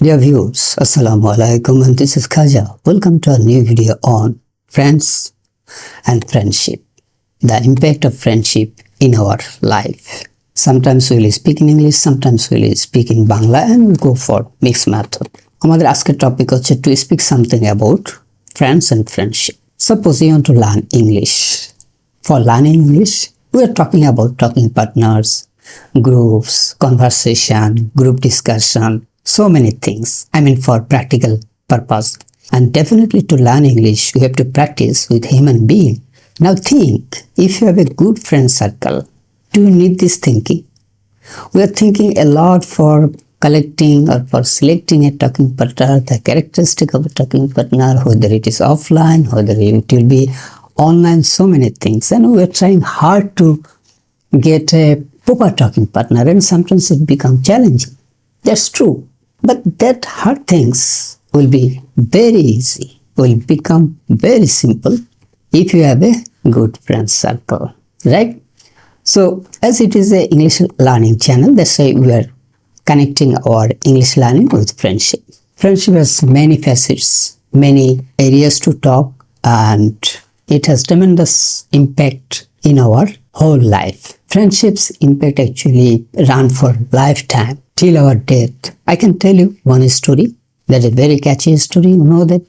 Dear viewers, Assalamu alaikum, and this is Khaja. Welcome to a new video on friends and friendship. The impact of friendship in our life. Sometimes we will speak in English, sometimes we will speak in Bangla, and we'll go for mixed method. আমাদের আজকের topic হচ্ছে to speak something about friends and friendship. Suppose you want to learn English. For learning English, we are talking about talking partners, groups, conversation, group discussion, so many things. I mean for practical purpose. And definitely to learn English, you have to practice with human being. Now think, if you have a good friend circle, do you need this thinking? We are thinking a lot for collecting or for selecting a talking partner, the characteristic of a talking partner, whether it is offline, whether it will be online, so many things. And we are trying hard to get a proper talking partner, and sometimes it becomes challenging. That's true. But that hard things will be very easy, will become very simple if you have a good friend circle, right? So as it is a English learning channel, that's why we are connecting our English learning with friendship. Friendship has many facets, many areas to talk, and it has tremendous impact in our whole life. Friendships impact actually run for lifetime till our death. I can tell you one story that is a very catchy story. You know that?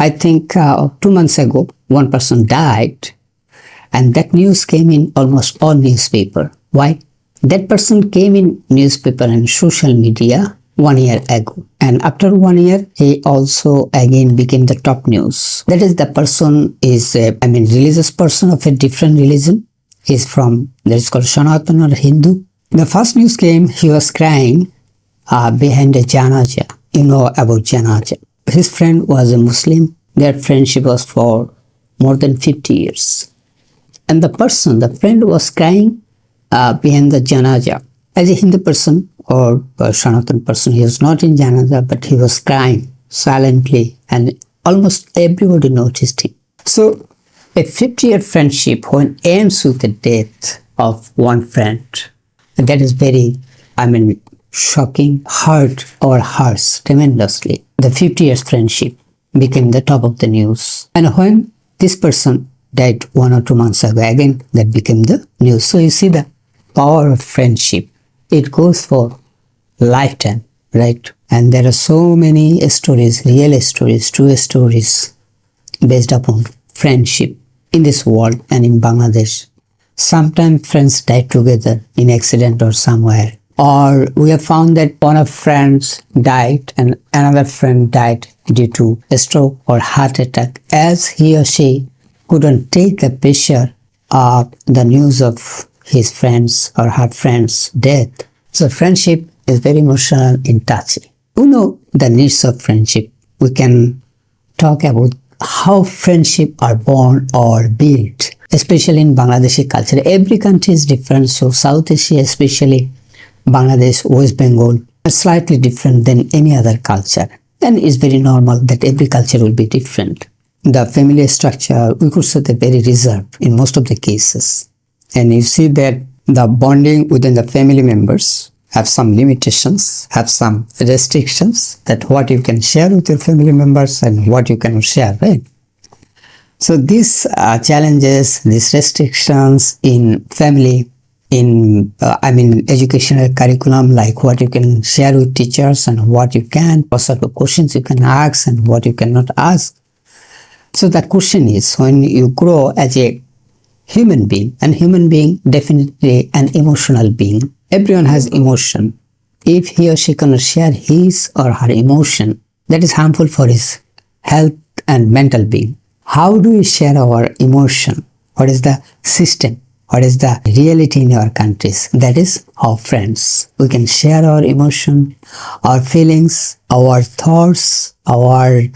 I think 2 months ago, one person died, and that news came in almost all newspaper. Why? That person came in newspaper and social media 1 year ago. And after 1 year, he also again became the top news. That is, the person is religious person of a different religion. He's from, that is called Sanatan or Hindu. The first news came, he was crying behind a janaza. You know about janaza. His friend was a Muslim. Their friendship was for more than 50 years. And the friend was crying behind the janaza. As a Hindu person or Sanatan person, he was not in janaza, but he was crying silently, and almost everybody noticed him. So a 50-year friendship when ends with the death of one friend, and that is very, shocking, hurt our hearts tremendously. The 50 years friendship became the top of the news. And when this person died 1 or 2 months ago, again that became the news. So you see the power of friendship. It goes for lifetime, right? And there are so many stories, real stories, true stories based upon friendship in this world and in Bangladesh. Sometimes friends die together in accident or somewhere. Or we have found that one of friends died and another friend died due to a stroke or heart attack, as he or she couldn't take the pressure of the news of his friends or her friend's death. So friendship is very emotional and touchy. You know the needs of friendship. We can talk about how friendship are born or built, especially in Bangladeshi culture. Every country is different. So South Asia, especially Bangladesh, West Bengal, are slightly different than any other culture. And it's very normal that every culture will be different. The family structure, we could say, they're very reserved in most of the cases. And you see that the bonding within the family members have some limitations, have some restrictions, that what you can share with your family members and what you cannot share, right? So these challenges, these restrictions in family, in educational curriculum, like what you can share with teachers and what you can, what sort of questions you can ask and what you cannot ask. So the question is, when you grow as a human being, and human being definitely an emotional being, everyone has emotion. If he or she cannot share his or her emotion, that is harmful for his health and mental being. How do we share our emotion? What is the system? What is the reality in our countries? That is our friends. We can share our emotion, our feelings, our thoughts, our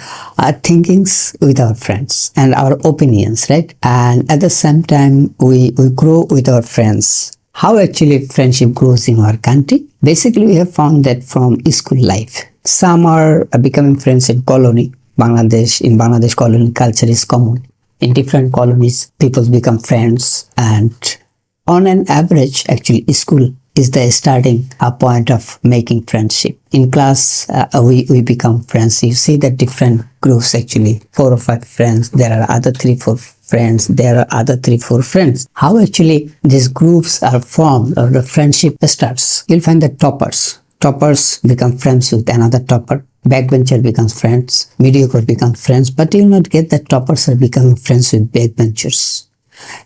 thinkings with our friends and our opinions, right? And at the same time, we grow with our friends. How actually friendship grows in our country? Basically, we have found that from school life. Some are becoming friends in colony. In Bangladesh, colony culture is common. In different colonies, people become friends, and on an average, actually, school is the starting point of making friendship. In class, we become friends. You see that different groups actually, 4 or 5 friends. There are other 3, 4 friends. There are other 3, 4 friends. How actually these groups are formed or the friendship starts? You'll find that toppers become friends with another topper. Backbencher becomes friends. Mediocre become friends. But you'll not get that toppers are becoming friends with backbenchers.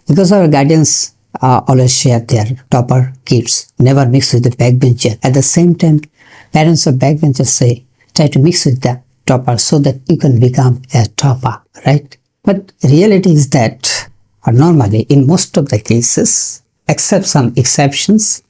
Because our guardians always share their topper kids, never mix with the backbencher. At the same time, parents of backbenchers say, try to mix with the topper so that you can become a topper, right? But reality is that normally in most of the cases, except some exceptions,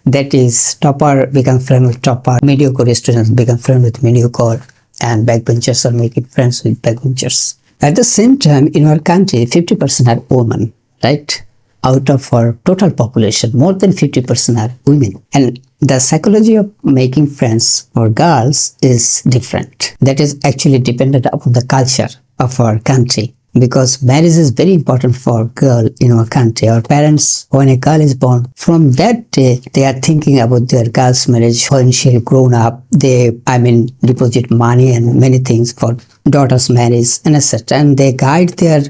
that is topper become friend with topper, mediocre students become friend with mediocre, and backbenchers are making friends with backbenchers. At the same time, in our country, 50% are women, right? Out of our total population, more than 50% are women. And the psychology of making friends for girls is different. That is actually dependent upon the culture of our country. Because marriage is very important for a girl in our country. Our parents, when a girl is born, from that day, they are thinking about their girl's marriage. When she'll grown up, they, deposit money and many things for daughter's marriage and etc. And they guide their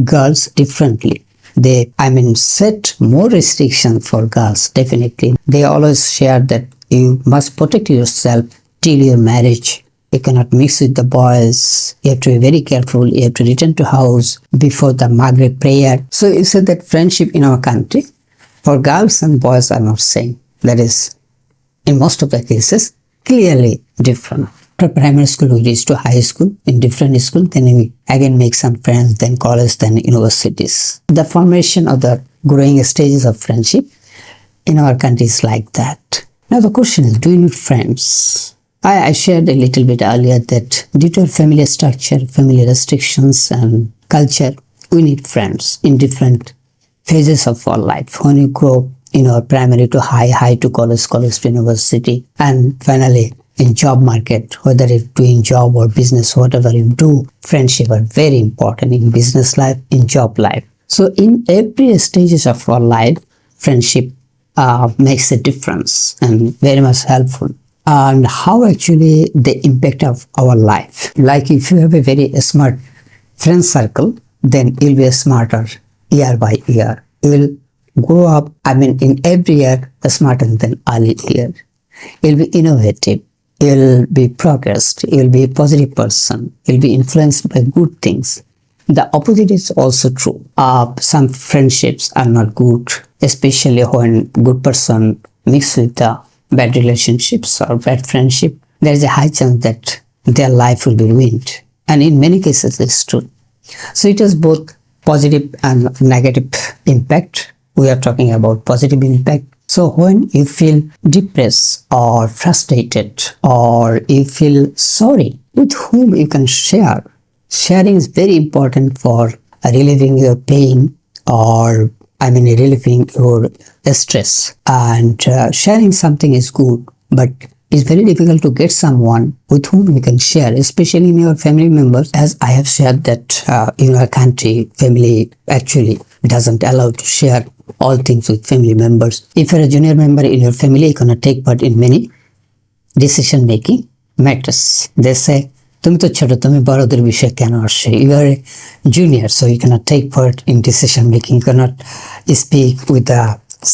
girls differently. They, set more restrictions for girls, definitely. They always share that you must protect yourself till your marriage. You cannot mix with the boys. You have to be very careful. You have to return to house before the Maghrib prayer. So you said that friendship in our country for girls and boys are not same. That is, in most of the cases, clearly different. From primary school, we reach to high school. In different school, then we again make some friends, then college, then universities. The formation of the growing stages of friendship in our country is like that. Now the question is, do you need friends? I shared a little bit earlier that due to family structure, family restrictions and culture, we need friends in different phases of our life. When you grow in our primary to high to college to university, and finally in job market, whether it's doing job or business, whatever you do, friendship are very important in business life, in job life. So in every stages of our life, friendship makes a difference and very much helpful. And how actually the impact of our life. Like if you have a very smart friend circle, then you'll be smarter year by year. You'll grow up, in every year smarter than early year. You'll be innovative. You'll be progressed. You'll be a positive person. You'll be influenced by good things. The opposite is also true. Some friendships are not good, especially when good person mix with the bad relationships or bad friendship. There is a high chance that their life will be ruined. And in many cases, it's true. So it has both positive and negative impact. We are talking about positive impact. So when you feel depressed or frustrated or you feel sorry, with whom you can share. Sharing is very important for relieving your pain or relieving your stress. And sharing something is good, but it's very difficult to get someone with whom you can share, especially in your family members. As I have shared that in our country, family actually doesn't allow to share all things with family members. If you're a junior member in your family, you cannot take part in many decision making matters. They say, তুমি তো ছোট, তুমি বড়দের বিষয়ে কেন আসছো? You are a junior, so you cannot take part in decision making. You cannot speak with the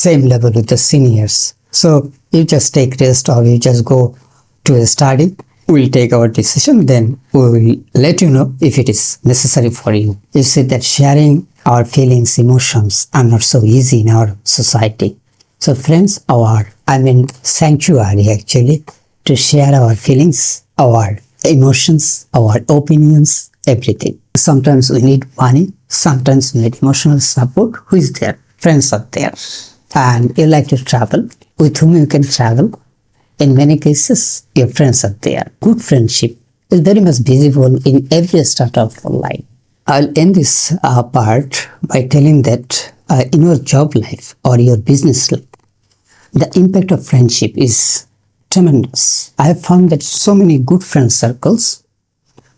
same level with the seniors. So you just take rest or you just go to a study. We'll take our decision, then we will let you know if it is necessary for you. You see that sharing our feelings, emotions are not so easy in our society. So friends, our sanctuary actually to share our feelings, our emotions, our opinions, everything. Sometimes we need money, sometimes we need emotional support. Who is there? Friends are there. And you like to travel, with whom you can travel. In many cases, your friends are there. Good friendship is very much visible in every start of our life. I'll end this part by telling that in your job life or your business life, the impact of friendship is tremendous. I have found that so many good friend circles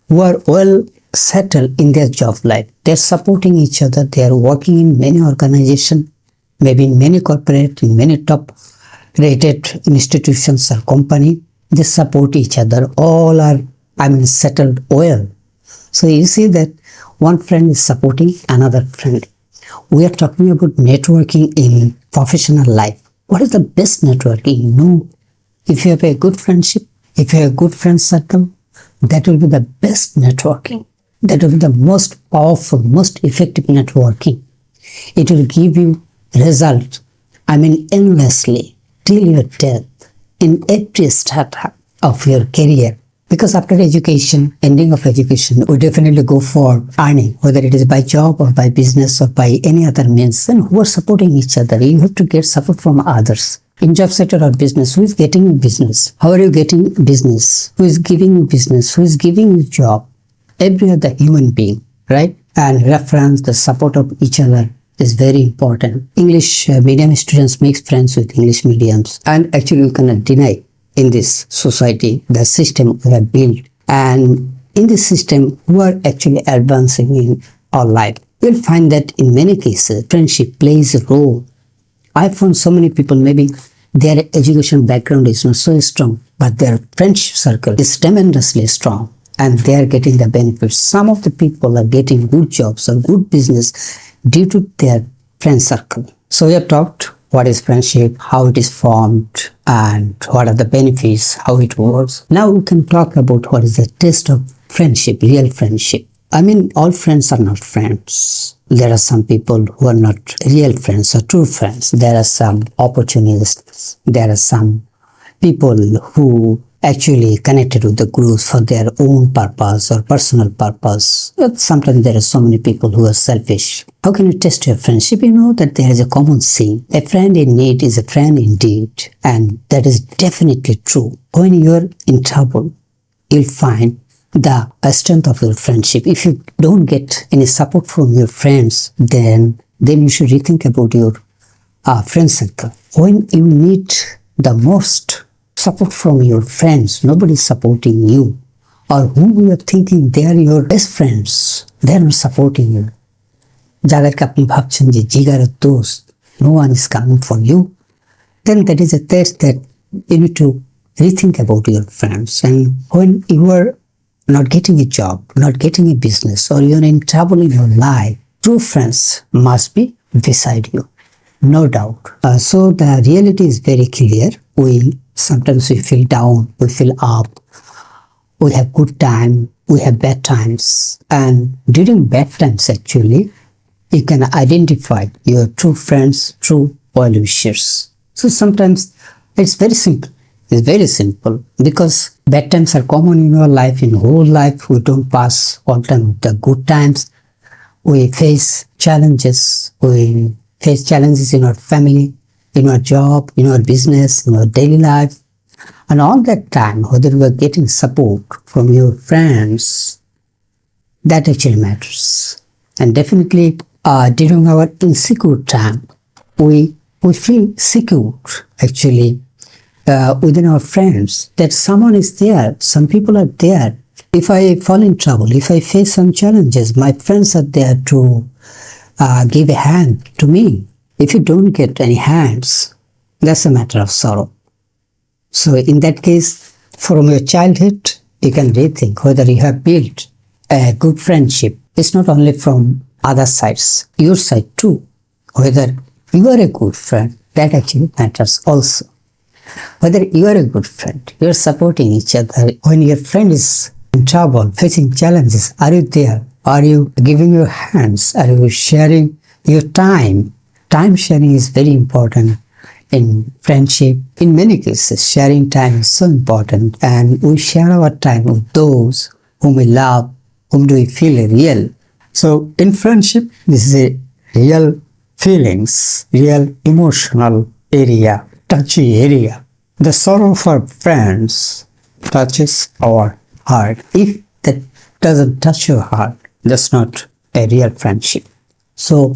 who are well settled in their job life, they're supporting each other, they are working in many organizations, maybe in many corporate, in many top rated institutions or company, they support each other. All are, settled well. So you see that one friend is supporting another friend. We are talking about networking in professional life. What is the best networking? No. If you have a good friendship, if you have a good friend circle, that will be the best networking. That will be the most powerful, most effective networking. It will give you result, endlessly, till your death, in every startup of your career. Because after education, ending of education, we definitely go for earning, whether it is by job or by business or by any other means. And who are supporting each other? You have to get support from others. In job sector or business, who is getting you business? How are you getting business? Who is giving you business? Who is giving you job? Every other human being, right? And reference, the support of each other is very important. English medium students make friends with English mediums. And actually you cannot deny in this society, the system we have built. And in this system, we are actually advancing in our life. You'll find that in many cases, friendship plays a role. I found so many people, maybe their education background is not so strong, but their friendship circle is tremendously strong and they are getting the benefits. Some of the people are getting good jobs or good business due to their friend circle. So we have talked what is friendship, how it is formed, and what are the benefits, how it works. Now we can talk about what is the test of friendship, real friendship. All friends are not friends. There are some people who are not real friends or true friends. There are some opportunists. There are some people who actually connected with the groups for their own purpose or personal purpose. But sometimes there are so many people who are selfish. How can you test your friendship? You know that there is a common saying, a friend in need is a friend indeed. And that is definitely true. When you're in trouble, you'll find the strength of your friendship. If you don't get any support from your friends, then you should rethink about your friend circle. When you need the most support from your friends, nobody is supporting you, or whom you are thinking they are your best friends, they are not supporting you. যাদেরকে আপনি ভাবছেন যে জিগারের দোস্ত, no one is coming for you, then that is a test that you need to rethink about your friends. And when you are not getting a job, not getting a business, or you are in trouble in your life, true friends must be beside you, no doubt. So the reality is very clear. Sometimes we feel down, we feel up, we have good time, we have bad times. And during bad times, actually, you can identify your true friends, true well-wishers. So sometimes it's very simple. It's very simple because bad times are common in our life, in whole life. We don't pass all time with the good times. We face challenges. We face challenges in our family, in our job, in our business, in our daily life. And all that time, whether you are getting support from your friends, that actually matters. And definitely during our insecure time, we feel secure actually within our friends, that someone is there, some people are there. If I fall in trouble, if I face some challenges, my friends are there to give a hand to me. If you don't get any hands, that's a matter of sorrow. So in that case, from your childhood, you can rethink whether you have built a good friendship. It's not only from other sides, your side too. Whether you are a good friend, that actually matters also. Whether you are a good friend, you are supporting each other. When your friend is in trouble, facing challenges, are you there? Are you giving your hands? Are you sharing your time? Time sharing is very important in friendship. In many cases, sharing time is so important, and we share our time with those whom we love, whom do we feel real. So in friendship, this is a real feelings, real emotional area, touchy area. The sorrow of our friends touches our heart. If that doesn't touch your heart, that's not a real friendship. So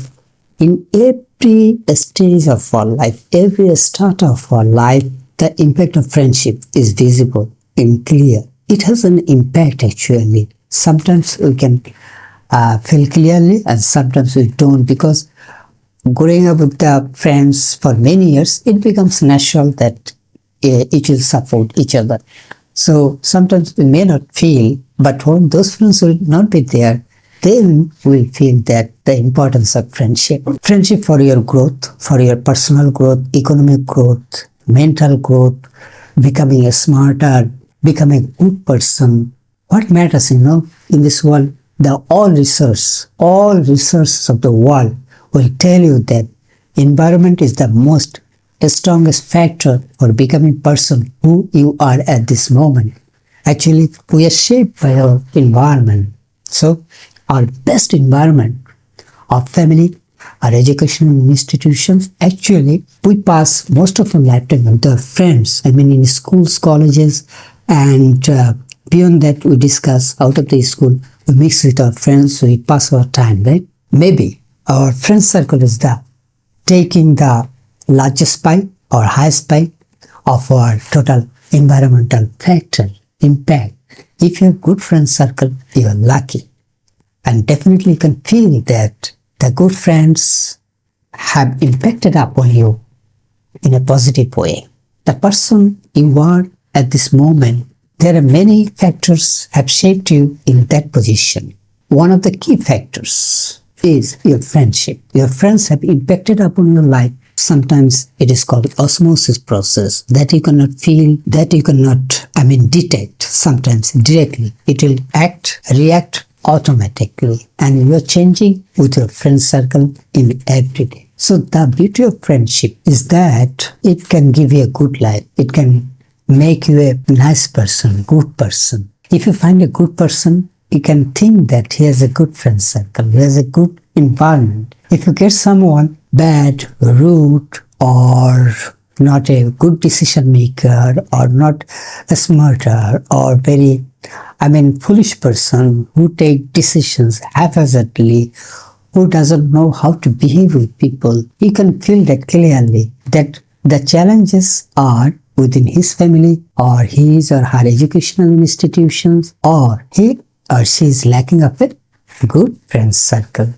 in every stage of our life, every start of our life, the impact of friendship is visible and clear. It has an impact actually. Sometimes we can feel clearly and sometimes we don't, because growing up with the friends for many years, it becomes natural that it will support each other. So sometimes we may not feel, but when those friends will not be there, then we'll feel that the importance of friendship. Friendship for your growth, for your personal growth, economic growth, mental growth, becoming a smarter, becoming a good person. What matters, in this world, all research of the world will tell you that environment is the most strongest factor for becoming person who you are at this moment. Actually, we are shaped by our environment. So, our best environment, our family, our educational institutions, actually, we pass most of our lifetime with our friends. In schools, colleges, and beyond that, we discuss out of the school, we mix with our friends, we pass our time, right? Maybe our friend circle is taking the largest pie or highest pie of our total environmental factor, impact. If you have good friend circle, you are lucky. And definitely you can feel that the good friends have impacted upon you in a positive way. The person you are at this moment, there are many factors have shaped you in that position. One of the key factors is your friendship. Your friends have impacted upon your life. Sometimes it is called osmosis process that you cannot feel, that you cannot, detect. Sometimes directly. It will react automatically, and you are changing with your friend circle in every day. So the beauty of friendship is that it can give you a good life. It can make you a nice person, good person. If you find a good person, you can think that he has a good friend circle, he has a good environment. If you get someone bad, rude, or not a good decision maker, or not a smarter, or very foolish person who take decisions haphazardly, who doesn't know how to behave with people, you can feel that clearly that the challenges are within his family, or his or her educational institutions, or he or she is lacking of a good friend circle.